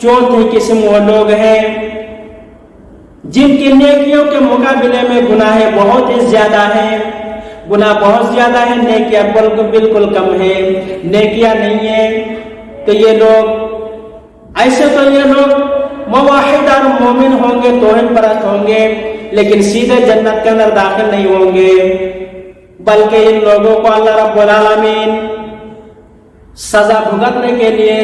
चौथी किस्म वो लोग हैं जिनकी नेकियों के मुकाबले में गुनाह बहुत ही ज्यादा है। गुनाह बहुत ज्यादा है, नेकियां बिल्कुल कम है, नेकियां नहीं है। तो ये लोग ऐसे तो ये लोग मुवाहिद और मोमिन होंगे, तौहीद परस्त होंगे, लेकिन सीधे जन्नत के अंदर दाखिल नहीं होंगे, बल्कि इन लोगों को अल्लाह रब्बुल आलमीन सजा भुगतने के लिए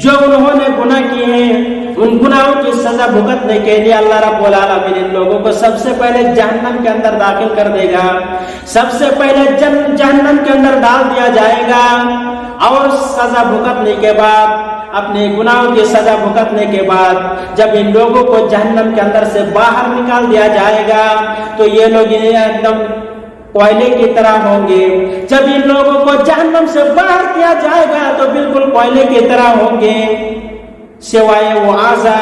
जो उन्होंने गुनाह किए हैं उन गुनाहों की सजा भुगतने के लिए अल्लाह रब्बुल आलमीन इन लोगों को सबसे पहले जहन्नम के अंदर दाखिल कर देगा। सबसे पहले जहन्नम के अंदर डाल दिया जाएगा और सजा भुगतने के बाद, अपने गुनाहों की सजा भुगतने के बाद जब इन लोगों को जहन्नम के अंदर से बाहर निकाल दिया जाएगा तो ये लोग एकदम कोयले की तरह होंगे। जब इन लोगों को जहन्नम से बाहर किया जाएगा तो बिल्कुल कोयले की तरह होंगे, सिवाय वो आज़ा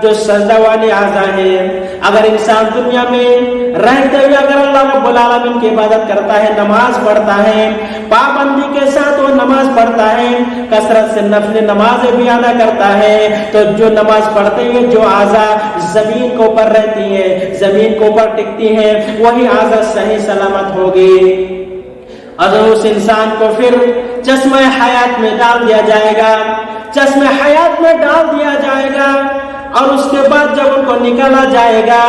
जो सजदा वाली आज़ा है। अगर इंसान दुनिया में रहते हुए अगर अल्लाह रब्बुल आलमीन की इबादत करता है, नमाज पढ़ता है, पाबंदी के साथ वो नमाज पढ़ता है, कसरत से नफल नमाजें भी अदा करता है, तो जो नमाज पढ़ते हुए जो आज़ा जमीन के ऊपर रहती है, जमीन के ऊपर टिकती है, वही आज़ा सही सलामत होगी। और उस इंसान को फिर चश्मे हयात में डाल दिया जाएगा, चश्मे हयात में डाल दिया जाएगा और उसके बाद जब उनको निकाला जाएगा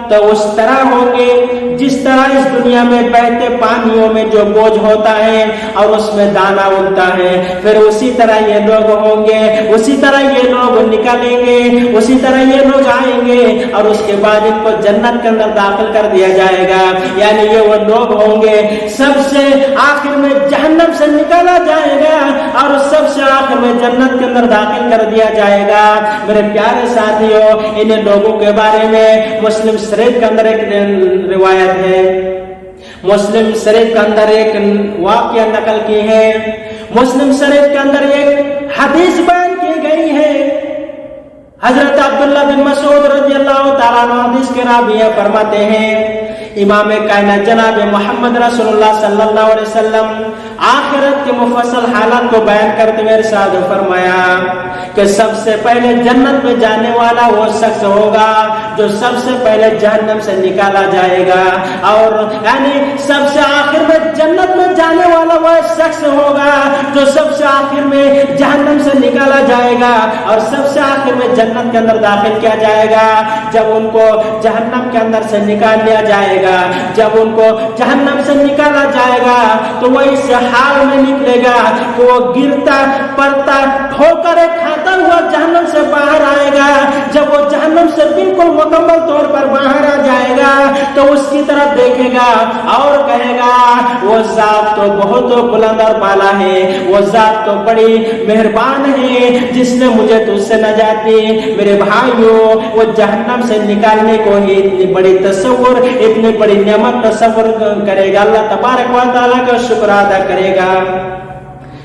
तो उस तरह होंगे जिस तरह इस दुनिया में बहते पानियों में जो बोझ होता है और उसमें दाना उगता है, फिर उसी तरह ये लोग होंगे, उसी तरह ये लोग निकलेंगे, उसी तरह ये लोग आएंगे और उसके बाद इनको जन्नत के अंदर दाखिल कर दिया जाएगा। यानी ये वो लोग होंगे सबसे आखिर में जहन्नम से निकाला जाएगा और सबसे आखिर में जन्नत के अंदर दाखिल कर दिया जाएगा। मेरे प्यारे साथियों, इन लोगों के बारे में मुस्लिम शरीफ के अंदर एक रिवायत है, मुस्लिम शरीफ के अंदर एक वाक़या नकल की है, मुस्लिम शरीफ के अंदर एक हदीस बयान की गई है। हजरत अब्दुल्लाह बिन मसूद रज़ियल्लाहु ताला अन्हु हदीस के रावी फरमाते हैं, इमाम कायनात जनाब मोहम्मद रसूलुल्लाह सल्लल्लाहु अलैहि वसल्लम आखिरत के मुफस्सल हालात को बयान करते हुए इरशाद फरमाया कि सबसे पहले जन्नत में जाने वाला वो शख्स होगा जो सबसे पहले जहन्नम से निकाला जाएगा, और यानी सबसे आखिर में जन्नत में जाने वाला वह शख्स होगा जो सबसे आखिर में जहन्नम से निकाला जाएगा और सबसे आखिर में जन्नत के अंदर दाखिल किया जाएगा। जब उनको जहन्नम के अंदर से निकाल लिया जाएगा, जब उनको जहन्नम से निकाला जाएगा तो वह इस हाल में निकलेगा कि वो गिरता पड़ता ठोकर खाता हुआ जहन्नम से बाहर आएगा। जब वो जहन्नम से बिल्कुल मुकम्मल तौर पर बाहर आ जाएगा तो उसकी तरफ देखेगा और कहेगा वो जात तो बहुत बुलंद और बाला है, वो जात तो बड़ी मेहरबान है जिसने मुझे तुझसे नजात दी। मेरे भाइयों, वो जहन्नम से निकालने को ही इतनी बड़ी तसव्वुर, इतनी बड़ी नेमत तसव्वुर करेगा, अल्लाह तबारक व तआला का शुक्र अदा करेगा।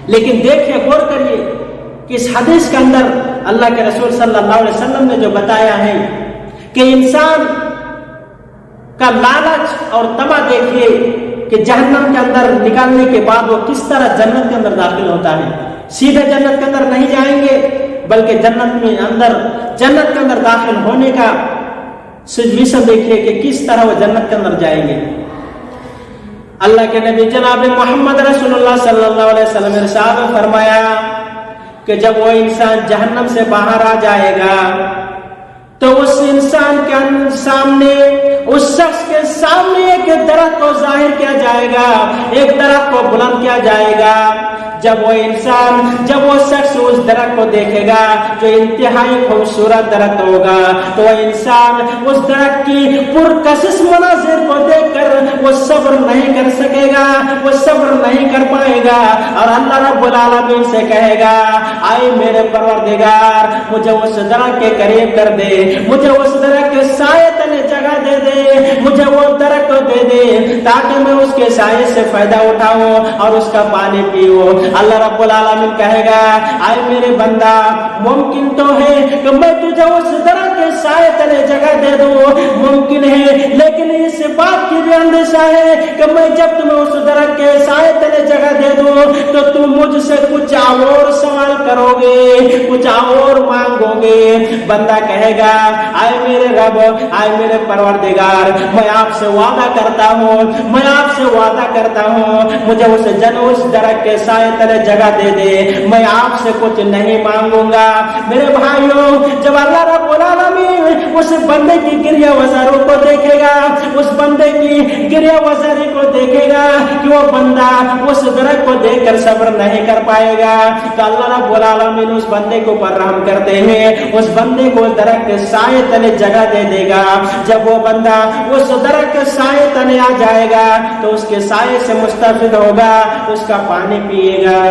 लेकिन देखिए, गौर करिए कि इस हदीस के अंदर अल्लाह के रसूल सल्लल्लाहु अलैहि वसल्लम ने जो बताया है कि इंसान का लालच और तमा देखिए कि जहन्नम के अंदर निकालने के बाद वो किस तरह जन्नत के अंदर दाखिल होता है। सीधे जन्नत के अंदर नहीं जाएंगे, बल्कि जन्नत के अंदर दाखिल होने का सिचुएशन देखिए कि किस तरह वो जन्नत के अंदर जाएंगे। अल्लाह के नबी जनाब मोहम्मद रसूलुल्लाह सल्लल्लाहु अलैहि वसल्लम ने इरशाद फरमाया कि जब वो इंसान जहन्नम से बाहर आ जाएगा तो उस इंसान के सामने, उस शख्स के सामने एक दरख्त को जाहिर किया जाएगा, एक दरख्त को बुलंद किया जाएगा। जब वो शख्स उस दरख्त को देखेगा जो इंतहाई खूबसूरत दरख्त होगा, तो वह इंसान उस दरख्त की पुरकशिश मनाजिर को देखकर वो सब्र नहीं कर सकेगा, वो सब्र नहीं कर पाएगा और अल्लाह रब्बुल आलमीन से कहेगा, आए मेरे परवरदिगार, मुझे उस दरख्त के करीब कर दे, मुझे उस दरख्त के साए तले जगह दे दे, मुझे वो दरख्त को दे दे ताकि मैं उसके साए से फायदा उठाऊं और उसका पानी पीऊं। अल्लाह रब्बुल आलमीन कहेगा, आए मेरे बंदा, मुमकिन तो है कि मैं तुझे उस दरख्त के के साए तले जगह दे दूं मुमकिन है, लेकिन इस बात की भी अंदेशा है कि मैं जब तुम्हें उस दरख्त के साए तले जगह दे दूं तो तुम मुझसे कुछ और सवाल करोगे, कुछ और मांगोगे। बंदा कहेगा आए मेरे रब, आए मेरे परवरदिगार, मैं आपसे वादा करता हूँ, मैं आपसे वादा करता हूँ, मुझे उस दरख्त के साए तले जगह दे दे, मैं आपसे कुछ नहीं मांगूंगा। मेरे भाइयों, जब अल्लाह रब्बुल आलमीन उस बंदे की गिरिया वजारों को देखेगा, उस बंदे की गिरिया वजारी को देखेगा कि वो बंदा उस दरख्त को देखकर सब्र नहीं कर पाएगा, तो अल्लाह रब्बुल आलमीन उस बंदे को ऊपर रहम करते हैं, उस बंदे को दरख्त के साए तले जगह दे देगा। जब वो बंदा उस दरख्त के साए तले आ जाएगा तो उसके साए से मुस्तफिद होगा, उसका पानी पिएगा,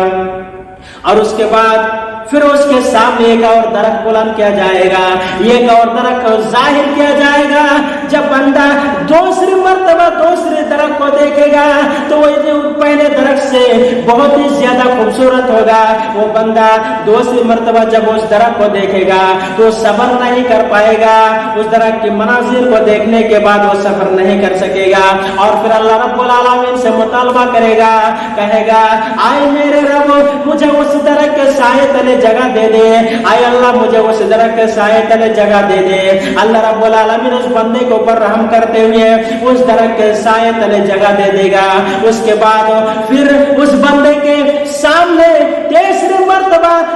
और उसके बाद फिर उसके सामने एक और दरख्त बुलंद किया जाएगा, एक और दरख्त जाहिर किया जाएगा। जब बंदा दूसरी मर्तबा दूसरे दरख्त को देखेगा तो वो पहले दरख्त से बहुत ही ज्यादा खूबसूरत होगा। वो बंदा दूसरी मर्तबा जब उस दरख्त को देखेगा तो सब्र नहीं कर पाएगा, उस दरख्त की मनाजिर को देखने के बाद वो सब्र नहीं कर सकेगा, और फिर अल्लाह रब्बुल आलमीन से मुतालबा करेगा, कहेगा आए मेरे रब, मुझे उस दरख्त के साए तले जगह दे दे, आए अल्लाह मुझे उस दरख्त के साए तले जगह दे दे। अल्लाह रब्बुल आलमीन उस बंदे के ऊपर रहम करते हुए उस दरख्त के साए तले जगह दे देगा। उसके बाद फिर उस बंदे के सामने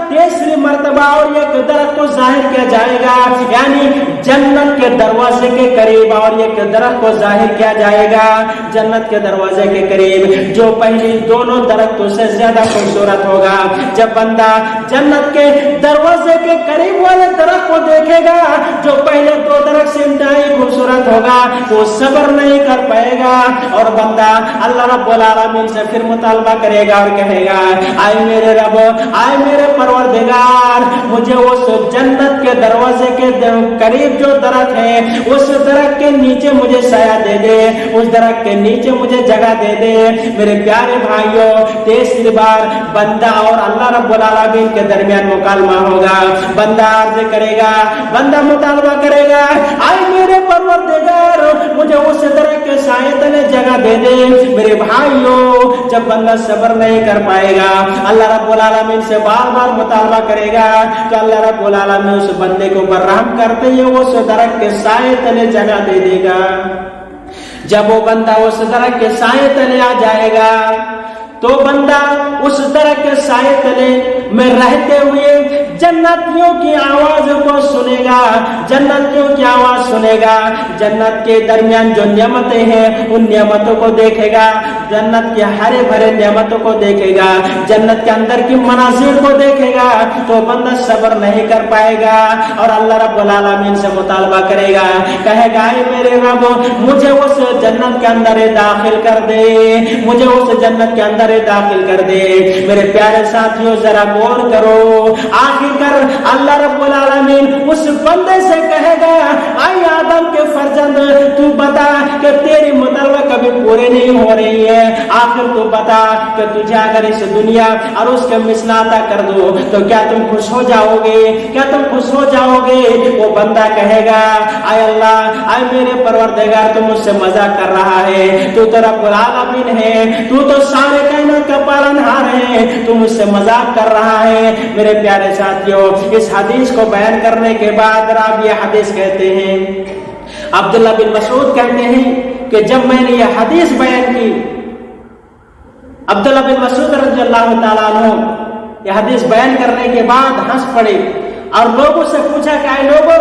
तीसरी मर्तबा और एक दरख्त को जाहिर किया जाएगा, यानी जन्नत के दरवाजे के करीब और एक दरख्त को जाहिर किया जाएगा जन्नत के दरवाजे के करीब, जो पहली दोनों दरख्तों से ज्यादा खूबसूरत होगा। जब बंदा जन्नत के दरवाजे के करीब वाले दरख्त को देखेगा जो पहले दो दरख्त से इंतहाई खूबसूरत होगा, तो सब्र नहीं कर पाएगा, और बंदा अल्लाह रब्बुल आलमीन से फिर मुतालबा करेगा और कहेगा आए मेरे रब, आए मेरे परवरदिगार, मुझे उस जन्नत के दरवाजे के करीब जो दरख्त है उस दरख्त के नीचे मुझे साया दे दे, उस दरख्त के नीचे मुझे जगह दे दे। मेरे प्यारे भाइयों, तीसरी बार बंदा और अल्लाह रब्बुल आलमीन के दरमियान मुकालमा होगा। बंदा अर्ज करेगा, बंदा मुतालबा करेगा आए मेरे परवरदिगार, मुझे उस दरख्त के साए तले जगह दे दे। मेरे भाइयों, जब बंदा सब्र नहीं कर पाएगा, अल्लाह रब्बुल आलमीन से बार बार मुतालबा करेगा तो अल्लाह रब्बुल आलमीन उस बंदे को ऊपर रहम करते हुए उस दरख्त के साए तले जगह दे देगा। जब वो बंदा उस दरख्त के साए तले आ जाएगा तो बंदा उस दरख्त के साए तले में रहते हुए जन्नतियों की आवाज को सुनेगा, जन्नतियों की आवाज सुनेगा, जन्नत के दरमियान जो नेमतें हैं उन नेमतों को देखेगा, जन्नत के हरे भरे नेमतों को देखेगा, जन्नत के अंदर की मनाजिर को देखेगा, तो बंदा सब्र नहीं कर पाएगा और अल्लाह रब्बुल आलमीन से मुतालबा करेगा, कहेगा मेरे रब, मुझे उस जन्नत के अंदर दाखिल कर दे, मुझे उस जन्नत के अंदर दाखिल कर दे। मेरे प्यारे साथियों, जरा गौर करो, आखिरकार अल्लाह रब्बुल आलमीन उस बंदे से कहेगा आई आदम के फर्जंद, तू बता कि तेरी मुतालबा कभी पूरे नहीं हो रही है, आखिर तू बता कि तुझे अगर इस दुनिया और उसके मिसलाता कर दो तो क्या तुम खुश हो जाओगे, क्या तुम खुश हो जाओगे? वो बंदा कहेगा आय अल्लाह, आय मेरे परवरदिगार, तू मुझसे मजाक कर रहा है, तू तो रब्बुल आलमीन है, तू तो सारे कायनात का पालनहार है, तू मुझसे मजाक कर रहा है। मेरे प्यारे साथियों, इस हदीस को बयान करने के बाद आप ये हदीस कहते हैं, अब्दुल्लाह बिन मसूद कहते हैं कि जब मैंने ये हदीस बयान की, अब्दुल्लाह बिन मसूद रज़ियल्लाहु ताला अन्हु ये हदीस बयान करने के बाद हंस पड़े और लोगों से पूछा कि आए लोगों,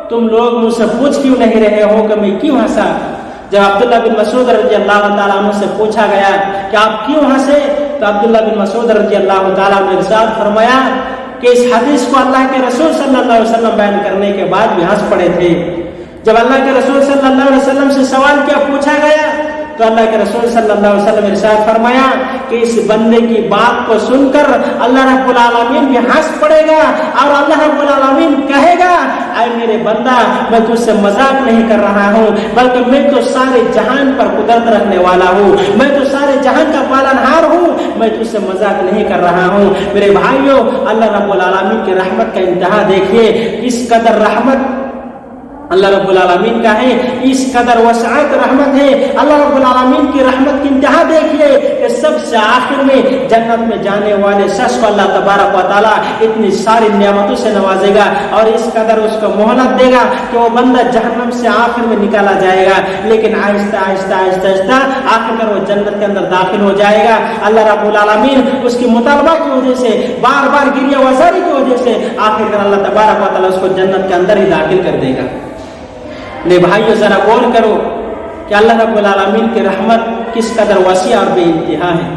तुम लोग मुझसे पूछ क्यों नहीं रहे हो कि मैं क्यों हंसा? जब अब्दुल्लाह बिन मसूद रज़ियल्लाहु ताला अन्हु से पूछा गया कि आप क्यों हंसे, तो अब्दुल्लाह बिन मसूद रज़ियल्लाहु ताला ने इरशाद फरमाया कि इस हदीस को अल्लाह के रसूल सल्लल्लाहु अलैहि वसल्लम बयान करने के बाद भी हंस पड़े थे। जब अल्लाह के रसूल सल्लल्लाहु अलैहि वसल्लम से सवाल क्या पूछा गया तो अल्लाह के रसूल सल्लल्लाहु अलैहि वसल्लम ने इरशाद फरमाया कि इस बंदे की बात को सुनकर अल्लाह रब्बुल आलमीन भी हंस पड़ेगा और अल्लाह रब्बुल आलमीन कहेगा ऐ मेरे बंदा, मैं तुझसे मजाक नहीं कर रहा हूँ, बल्कि मैं तो सारे जहान पर कुदरत रखने वाला हूँ, मैं तो सारे जहान का पालनहार हूँ, मैं तुझसे मजाक नहीं कर रहा हूँ। मेरे भाइयों, अल्लाह रब्बुल आलमीन की रहमत का इंतहा देखिए, इस कदर रहमत اللہ رب العالمین کا ہے اس قدر وسعت رحمت ہے. اللہ رب العالمین کی رحمت کی انتہا دیکھیے کہ سب سے آخر میں جنت میں جانے والے شخص کو اللہ تبارک و تعالیٰ اتنی ساری نعمتوں سے نوازے گا اور اس قدر اس کو مہلت دے گا کہ وہ بندہ جہنم سے آخر میں نکالا جائے گا، لیکن آہستہ آہستہ آہستہ آہستہ آخر کر وہ جنت کے اندر داخل ہو جائے گا. اللہ رب العالمین اس کی مطالبہ کی وجہ سے، بار بار گریہ وزاری کی وجہ سے آخر کر اللہ تبارک و تعالیٰ اس کو جنت کے اندر ہی داخل کر دے گا. لے بھائیو ذرا غور کرو کہ اللہ رب العالمین کی رحمت کس قدر وسیع اور بے انتہا ہے.